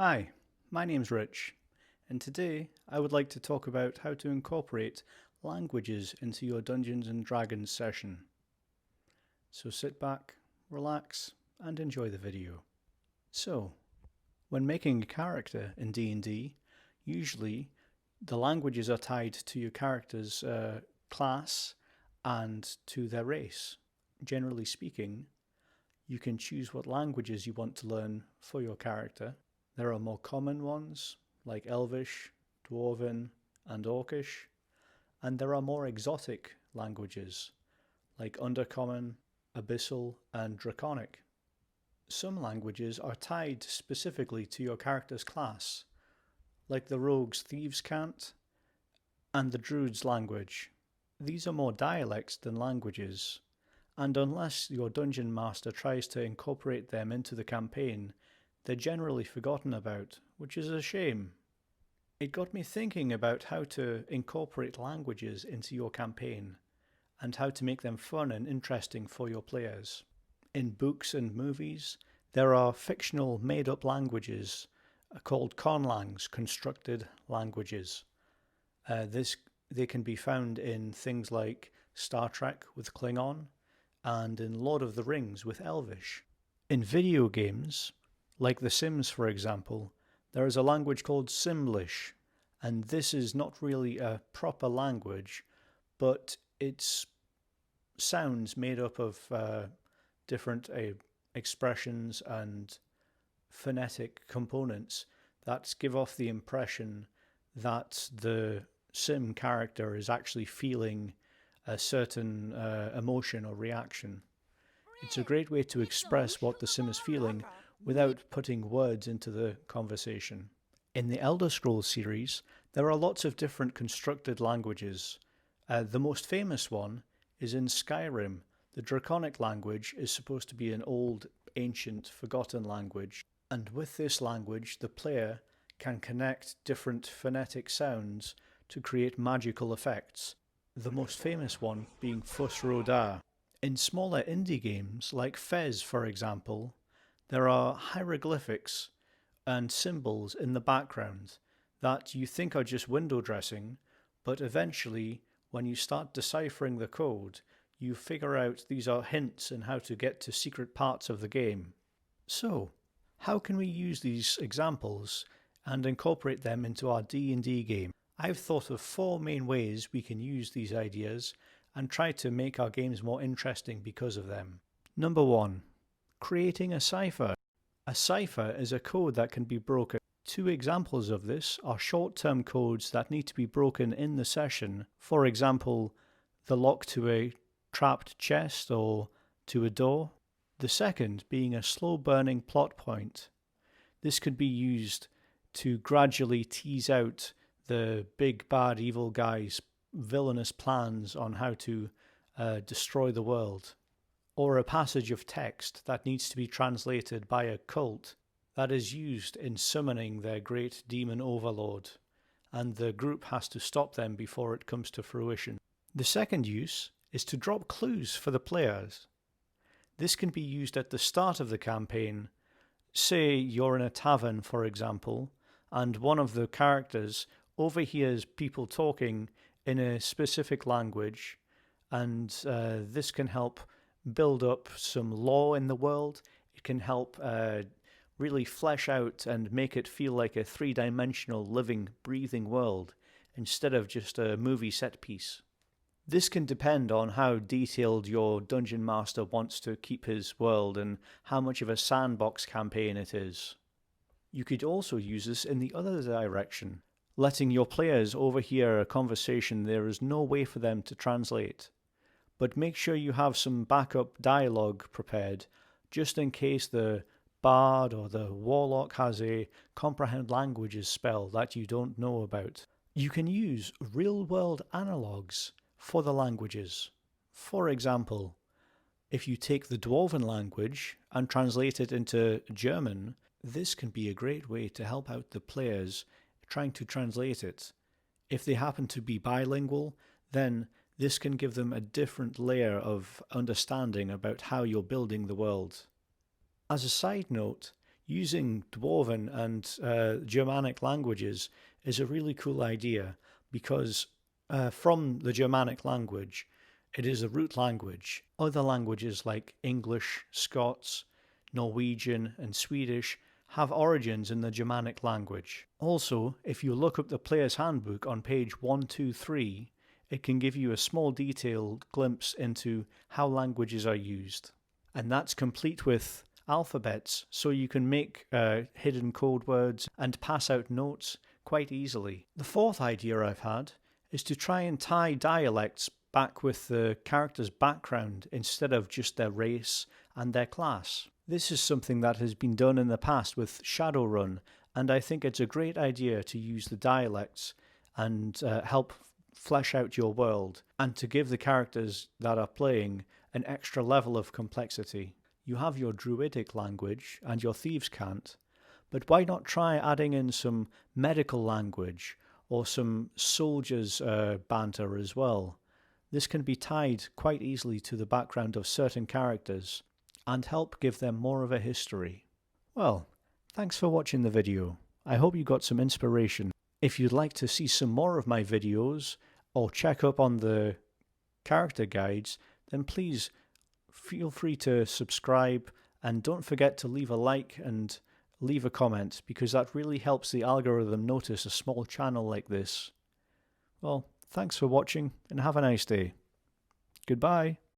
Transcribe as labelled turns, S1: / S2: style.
S1: Hi, my name's Rich, and today I would like to talk about how to incorporate languages into your Dungeons and Dragons session. So sit back, relax, and enjoy the video. So, when making a character in D&D, usually the languages are tied to your character's class and to their race. Generally speaking, you can choose what languages you want to learn for your character. There are more common ones, like Elvish, Dwarven, and Orcish, and there are more exotic languages, like Undercommon, Abyssal, and Draconic. Some languages are tied specifically to your character's class, like the rogue's thieves cant and the druid's language. These are more dialects than languages, and unless your dungeon master tries to incorporate them into the campaign, they're generally forgotten about, which is a shame. It got me thinking about how to incorporate languages into your campaign, and how to make them fun and interesting for your players. In books and movies, there are fictional made-up languages called conlangs, constructed languages. They can be found in things like Star Trek with Klingon, and in Lord of the Rings with Elvish. In video games, like The Sims for example, there is a language called Simlish, and this is not really a proper language, but it's sounds made up of different expressions and phonetic components that give off the impression that the sim character is actually feeling a certain emotion or reaction. It's a great way to express what the sim is feeling without putting words into the conversation. In the Elder Scrolls series, there are lots of different constructed languages. The most famous one is in Skyrim. The Draconic language is supposed to be an old, ancient, forgotten language, and with this language the player can connect different phonetic sounds to create magical effects, the most famous one being Fus Ro Dah. In smaller indie games like Fez for example, there are hieroglyphics and symbols in the background that you think are just window dressing, but eventually when you start deciphering the code, you figure out these are hints in how to get to secret parts of the game. So, how can we use these examples and incorporate them into our D&D game? I've thought of 4 main ways we can use these ideas and try to make our games more interesting because of them. Number 1. Creating a cipher. A cipher is a code that can be broken. 2 examples of this are short-term codes that need to be broken in the session. For example, the lock to a trapped chest or to a door. The second being a slow-burning plot point. This could be used to gradually tease out the big bad evil guy's villainous plans on how to destroy the world, or a passage of text that needs to be translated by a cult that is used in summoning their great demon overlord, and the group has to stop them before it comes to fruition. The second use is to drop clues for the players. This can be used at the start of the campaign. Say you're in a tavern, for example, and one of the characters overhears people talking in a specific language, and this can help build up some lore in the world. It can help really flesh out and make it feel like a 3-dimensional living, breathing world instead of just a movie set piece. This can depend on how detailed your dungeon master wants to keep his world and how much of a sandbox campaign it is. You could also use this in the other direction, letting your players overhear a conversation there is no way for them to translate. But make sure you have some backup dialogue prepared, just in case the bard or the warlock has a comprehend languages spell that you don't know about. You can use real-world analogues for the languages. For example, if you take the Dwarven language and translate it into German, this can be a great way to help out the players trying to translate it. If they happen to be bilingual, then this can give them a different layer of understanding about how you're building the world. As a side note, Using Dwarven and Germanic languages is a really cool idea because from the Germanic language, it is a root language. Other languages like English, Scots, Norwegian, and Swedish have origins in the Germanic language. Also, if you look up the Player's Handbook on page 123, it can give you a small detailed glimpse into how languages are used. And that's complete with alphabets, so you can make hidden code words and pass out notes quite easily. The fourth idea I've had is to try and tie dialects back with the character's background instead of just their race and their class. This is something that has been done in the past with Shadowrun, and I think it's a great idea to use the dialects and help flesh out your world and to give the characters that are playing an extra level of complexity. You have your druidic language and your thieves' cant, but why not try adding in some medical language or some soldiers' banter as well? This can be tied quite easily to the background of certain characters and help give them more of a history. Well, thanks for watching the video. I hope you got some inspiration. If you'd like to see some more of my videos or check up on the character guides, then please feel free to subscribe and don't forget to leave a like and leave a comment because that really helps the algorithm notice a small channel like this. Well, thanks for watching and have a nice day. Goodbye.